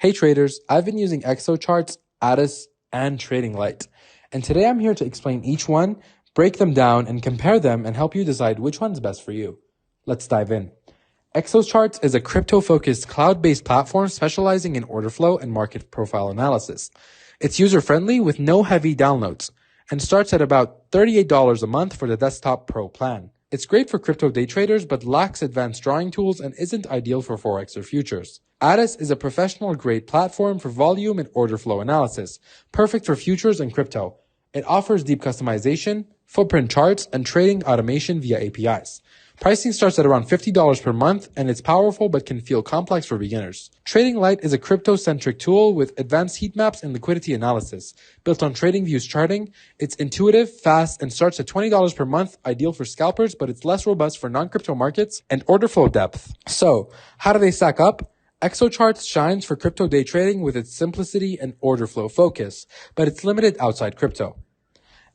Hey traders, I've been using Exocharts, Addis, and Tradinglite. And today I'm here to explain each one, break them down, and compare them and help you decide which one's best for you. Let's dive in. Exocharts is a crypto-focused cloud-based platform specializing in order flow and market profile analysis. It's user-friendly with no heavy downloads and starts at about $38 a month for the Desktop Pro plan. It's great for crypto day traders but lacks advanced drawing tools and isn't ideal for Forex or futures. Addis is a professional-grade platform for volume and order flow analysis, perfect for futures and crypto. It offers deep customization, footprint charts, and trading automation via APIs. Pricing starts at around $50 per month, and it's powerful but can feel complex for beginners. Tradinglite is a crypto-centric tool with advanced heat maps and liquidity analysis. Built on TradingView's charting, it's intuitive, fast, and starts at $20 per month, ideal for scalpers, but it's less robust for non-crypto markets and order flow depth. So, how do they stack up? Exocharts shines for crypto day trading with its simplicity and order flow focus, but it's limited outside crypto.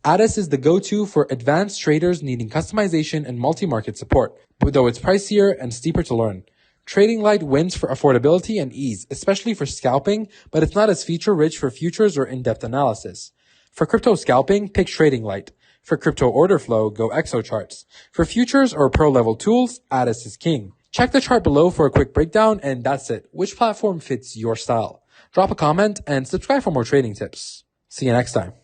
Addis is the go-to for advanced traders needing customization and multi-market support, though it's pricier and steeper to learn. Tradinglite wins for affordability and ease, especially for scalping, but it's not as feature-rich for futures or in-depth analysis. For crypto scalping, pick Tradinglite. For crypto order flow, go Exocharts. For futures or pro-level tools, Addis is king. Check the chart below for a quick breakdown, and that's it. Which platform fits your style? Drop a comment and subscribe for more trading tips. See you next time.